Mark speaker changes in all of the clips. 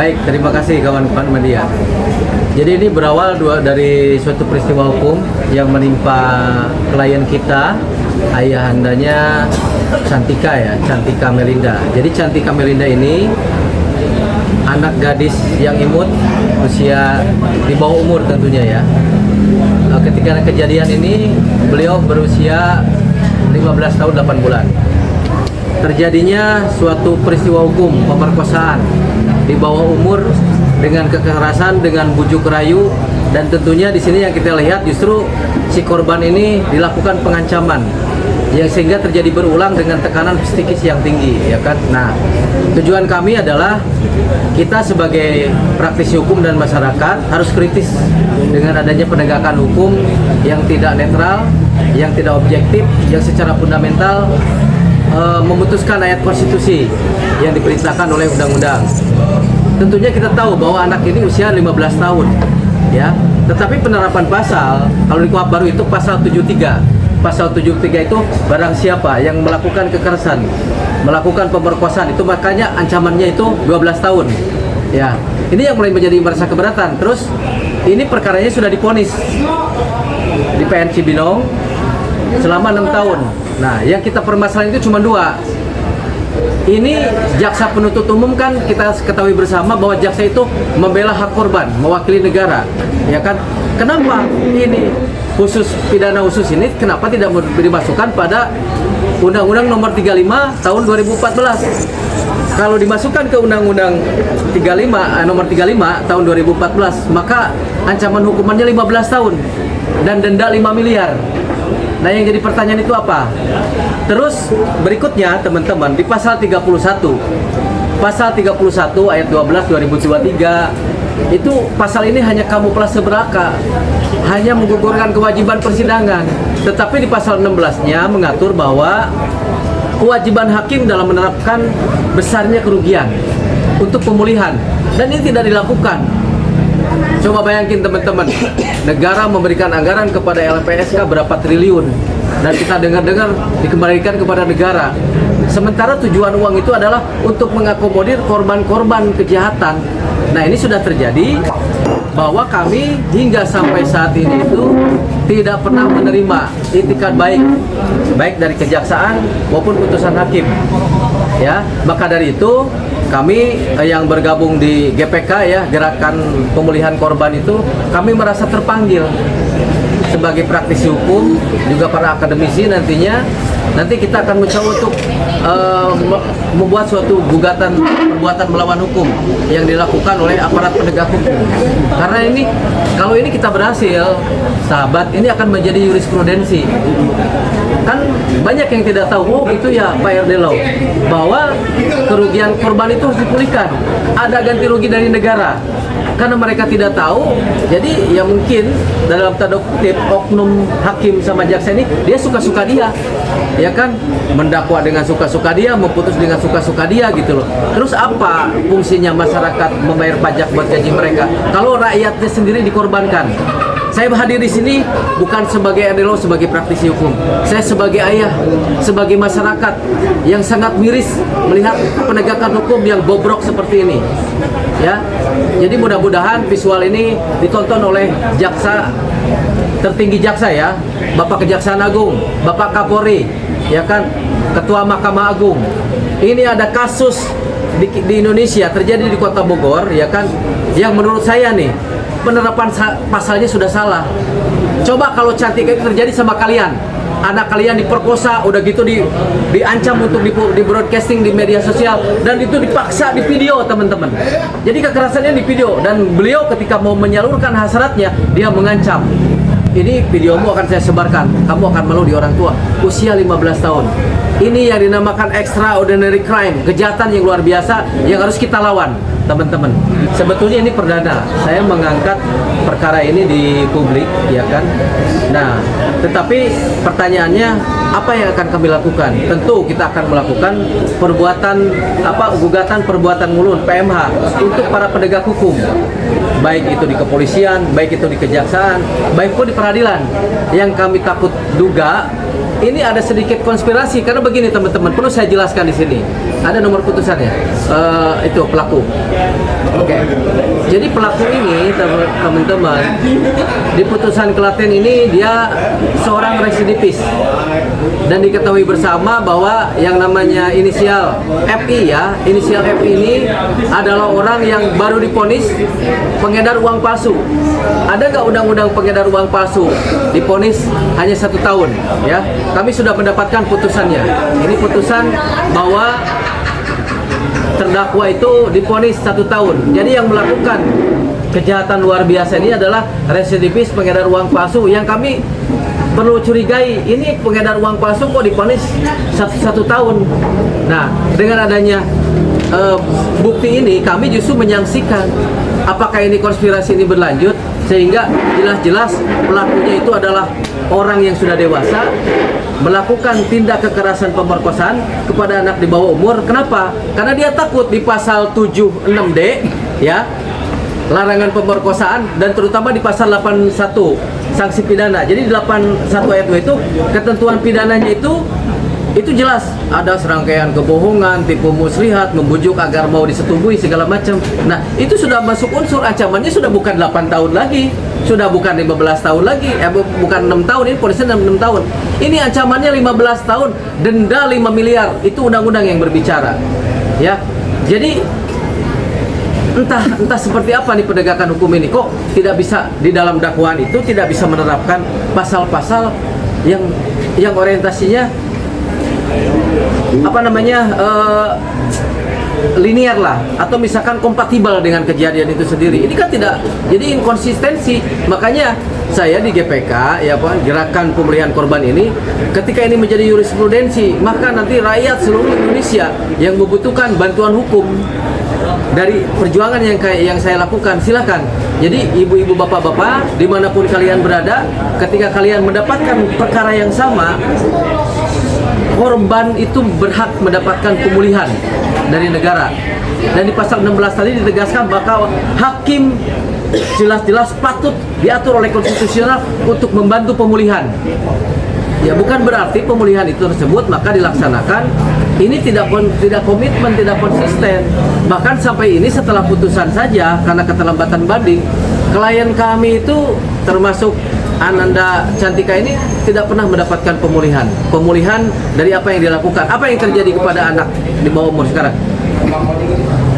Speaker 1: Baik, terima kasih kawan-kawan media. Jadi ini berawal dari suatu peristiwa hukum yang menimpa klien kita, ayahandanya Cantika ya, Cantika Melinda. Jadi Cantika Melinda ini anak gadis yang imut, usia di bawah umur tentunya ya. Ketika kejadian ini beliau berusia 15 tahun 8 bulan. Terjadinya suatu peristiwa hukum pemerkosaan di bawah umur dengan kekerasan, dengan bujuk rayu, dan tentunya di sini yang kita lihat justru si korban ini dilakukan pengancaman yang sehingga terjadi berulang dengan tekanan psikis yang tinggi, ya kan? Nah, tujuan kami adalah kita sebagai praktisi hukum dan masyarakat harus kritis dengan adanya penegakan hukum yang tidak netral, yang tidak objektif, yang secara fundamental memutuskan ayat konstitusi yang diperintahkan oleh undang-undang. Tentunya kita tahu bahwa anak ini usia 15 tahun, ya. Tetapi penerapan pasal, kalau di KUHP baru itu pasal 73. Pasal 73 itu barang siapa yang melakukan kekerasan, melakukan pemerkosaan, itu makanya ancamannya itu 12 tahun. Ya, ini yang mulai menjadi merasa keberatan. Terus ini perkaranya sudah divonis di PN Cibinong selama 6 tahun. Nah, yang kita permasalahan itu cuma 2. Ini jaksa penuntut umum kan kita ketahui bersama bahwa jaksa itu membela hak korban, mewakili negara, ya kan? Kenapa ini khusus pidana khusus ini kenapa tidak dimasukkan pada Undang-Undang Nomor 35 Tahun 2014? Kalau dimasukkan ke Undang-Undang Nomor 35 Tahun 2014, maka ancaman hukumannya 15 tahun dan denda 5 miliar. Nah, yang jadi pertanyaan itu apa? Terus berikutnya teman-teman di pasal 31. Pasal 31 ayat 12 2023 itu pasal ini hanya kamuflase belaka, hanya menggugurkan kewajiban persidangan. Tetapi di pasal 16-nya mengatur bahwa kewajiban hakim dalam menerapkan besarnya kerugian untuk pemulihan, dan ini tidak dilakukan. Coba bayangin teman-teman, negara memberikan anggaran kepada LPSK berapa triliun, dan kita dengar-dengar dikembalikan kepada negara. Sementara tujuan uang itu adalah untuk mengakomodir korban-korban kejahatan. Nah, ini sudah terjadi bahwa kami hingga sampai saat ini itu tidak pernah menerima itikat baik dari kejaksaan maupun putusan hakim. Ya, maka dari itu kami yang bergabung di GPK ya, Gerakan Pemulihan Korban itu, kami merasa terpanggil sebagai praktisi hukum, juga para akademisi nanti kita akan mencoba untuk membuat suatu gugatan perbuatan melawan hukum yang dilakukan oleh aparat penegak hukum. Karena ini, kalau ini kita berhasil, sahabat, ini akan menjadi jurisprudensi. Kan banyak yang tidak tahu, oh itu ya Pak RD Law, bahwa kerugian korban itu harus dipulihkan, ada ganti rugi dari negara. Karena mereka tidak tahu, jadi ya mungkin dalam tanda kutip oknum hakim sama jaksa ini dia suka-suka dia, ya kan, mendakwa dengan suka-suka dia, memutus dengan suka-suka dia gitu loh. Terus apa fungsinya masyarakat membayar pajak buat gaji mereka kalau rakyatnya sendiri dikorbankan? Saya hadir di sini bukan sebagai RD Law, sebagai praktisi hukum. Saya sebagai ayah, sebagai masyarakat yang sangat miris melihat penegakan hukum yang bobrok seperti ini. Ya, jadi mudah-mudahan visual ini ditonton oleh jaksa tertinggi jaksa ya, Bapak Kejaksaan Agung, Bapak Kapolri, ya kan, Ketua Mahkamah Agung. Ini ada kasus di Indonesia terjadi di Kota Bogor, ya kan, yang menurut saya nih penerapan pasalnya sudah salah. Coba kalau Cantika itu terjadi sama kalian, anak kalian diperkosa, udah gitu diancam untuk di broadcasting di media sosial, dan itu dipaksa di video, teman-teman. Jadi kekerasannya di video, dan beliau ketika mau menyalurkan hasratnya dia mengancam, ini videomu akan saya sebarkan, kamu akan malu di orang tua. Usia 15 tahun. Ini yang dinamakan extraordinary crime, kejahatan yang luar biasa yang harus kita lawan, teman-teman. Sebetulnya ini perdana saya mengangkat perkara ini di publik, ya kan. Nah, tetapi pertanyaannya apa yang akan kami lakukan? Tentu kita akan melakukan gugatan perbuatan mulun PMH untuk para penegak hukum, baik itu di kepolisian, baik itu di kejaksaan, baik pun di peradilan. Yang kami takut duga ini ada sedikit konspirasi, karena begini teman-teman, perlu saya jelaskan di sini. Ada nomor putusannya, itu pelaku. Oke. Oke. Jadi pelaku ini teman-teman di putusan Klaten ini dia seorang residivis dan diketahui bersama bahwa yang namanya inisial FI ya, inisial FI ini adalah orang yang baru diponis pengedar uang palsu. Ada nggak undang-undang pengedar uang palsu diponis hanya 1 tahun ya? Kami sudah mendapatkan putusannya. Ini putusan bahwa terdakwa itu diponis 1 tahun. Jadi yang melakukan kejahatan luar biasa ini adalah residivis pengedar uang palsu yang kami perlu curigai. Ini pengedar uang palsu kok diponis 1 tahun. Nah, dengan adanya bukti ini kami justru menyaksikan apakah ini konspirasi ini berlanjut sehingga jelas-jelas pelakunya itu adalah orang yang sudah dewasa melakukan tindak kekerasan pemerkosaan kepada anak di bawah umur. Kenapa? Karena dia takut di pasal 76D ya, larangan pemerkosaan, dan terutama di pasal 81 sanksi pidana. Jadi di 81 ayat 2 itu ketentuan pidananya itu jelas ada serangkaian kebohongan, tipu muslihat, membujuk agar mau disetubuhi segala macam. Nah, itu sudah masuk unsur ancamannya, sudah bukan 8 tahun lagi, sudah bukan 15 tahun lagi, bukan 6 tahun, ini ponisnya 6 tahun. Ini ancamannya 15 tahun, denda 5 miliar. Itu undang-undang yang berbicara. Ya. Jadi entah seperti apa nih penegakan hukum ini, kok tidak bisa di dalam dakwaan itu tidak bisa menerapkan pasal-pasal yang orientasinya linear lah, atau misalkan kompatibel dengan kejadian itu sendiri. Ini kan tidak, jadi inkonsistensi. Makanya saya di GPK ya Pak, Gerakan Pemulihan Korban ini, ketika ini menjadi jurisprudensi, maka nanti rakyat seluruh Indonesia yang membutuhkan bantuan hukum dari perjuangan yang saya lakukan, silakan. Jadi ibu-ibu, bapak-bapak, dimanapun kalian berada, ketika kalian mendapatkan perkara yang sama, korban itu berhak mendapatkan pemulihan dari negara. Dan di pasal 16 tadi ditegaskan bahwa hakim jelas-jelas patut diatur oleh konstitusional untuk membantu pemulihan. Ya, bukan berarti pemulihan itu tersebut maka dilaksanakan. Ini tidak komitmen, tidak konsisten. Bahkan sampai ini setelah putusan saja karena keterlambatan banding, klien kami itu termasuk Ananda Cantika ini tidak pernah mendapatkan pemulihan. Pemulihan dari apa yang dilakukan. Apa yang terjadi kepada anak di bawah umur sekarang?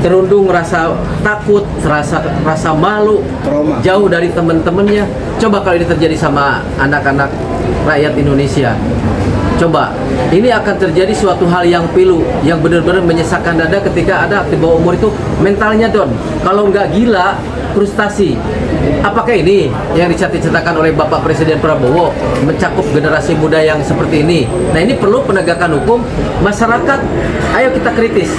Speaker 1: Terundung, rasa takut, rasa malu, trauma, jauh dari teman-temannya. Coba kalau ini terjadi sama anak-anak rakyat Indonesia. Coba, ini akan terjadi suatu hal yang pilu, yang benar-benar menyesakkan dada ketika ada di bawah umur itu mentalnya down. Kalau nggak gila, frustasi. Apakah ini yang diceritakan oleh Bapak Presiden Prabowo mencakup generasi muda yang seperti ini? Nah, ini perlu penegakan hukum. Masyarakat, ayo kita kritis.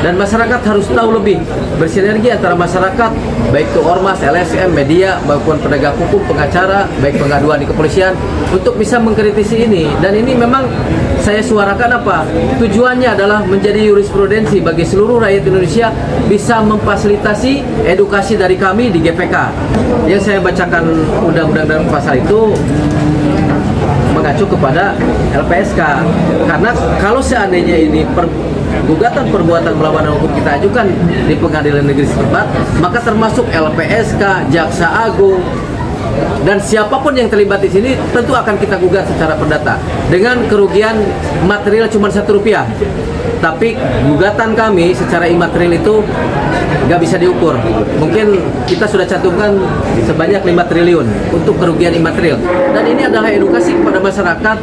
Speaker 1: Dan masyarakat harus tahu lebih, bersinergi antara masyarakat, baik itu ormas, LSM, media, maupun penegak hukum, pengacara, baik pengaduan di kepolisian, untuk bisa mengkritisi ini. Dan ini memang saya suarakan apa? Tujuannya adalah menjadi jurisprudensi bagi seluruh rakyat Indonesia, bisa memfasilitasi edukasi dari kami di GPK. Yang saya bacakan undang-undang dalam pasal itu mengacu kepada LPSK. Karena kalau seandainya ini gugatan perbuatan melawan hukum kita ajukan di pengadilan negeri setempat, maka termasuk LPSK, Jaksa Agung, dan siapapun yang terlibat di sini tentu akan kita gugat secara perdata dengan kerugian material cuma Rp1, tapi gugatan kami secara imaterial itu nggak bisa diukur. Mungkin kita sudah cantumkan sebanyak 5 triliun untuk kerugian imaterial, dan ini adalah edukasi kepada masyarakat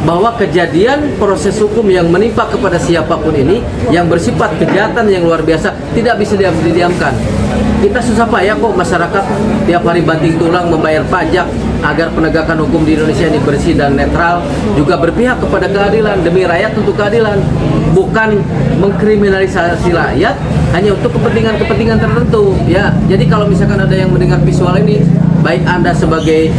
Speaker 1: bahwa kejadian proses hukum yang menimpa kepada siapapun ini yang bersifat kejahatan yang luar biasa tidak bisa didiamkan. Kita susah payah kok masyarakat tiap hari banting tulang membayar pajak agar penegakan hukum di Indonesia ini bersih dan netral, juga berpihak kepada keadilan demi rakyat untuk keadilan, bukan mengkriminalisasi rakyat hanya untuk kepentingan tertentu ya. Jadi kalau misalkan ada yang mendengar visual ini, baik Anda sebagai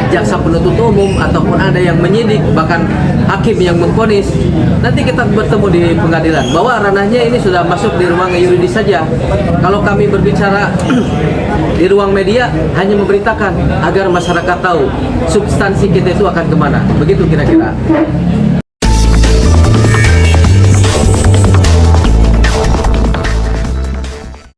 Speaker 1: jaksa penuntut umum ataupun ada yang menyidik, bahkan hakim yang memvonis, nanti kita bertemu di pengadilan bahwa ranahnya ini sudah masuk di ruang yuridis saja. Kalau kami berbicara di ruang media hanya memberitakan agar masyarakat tahu substansi kita itu akan kemana, begitu kira-kira.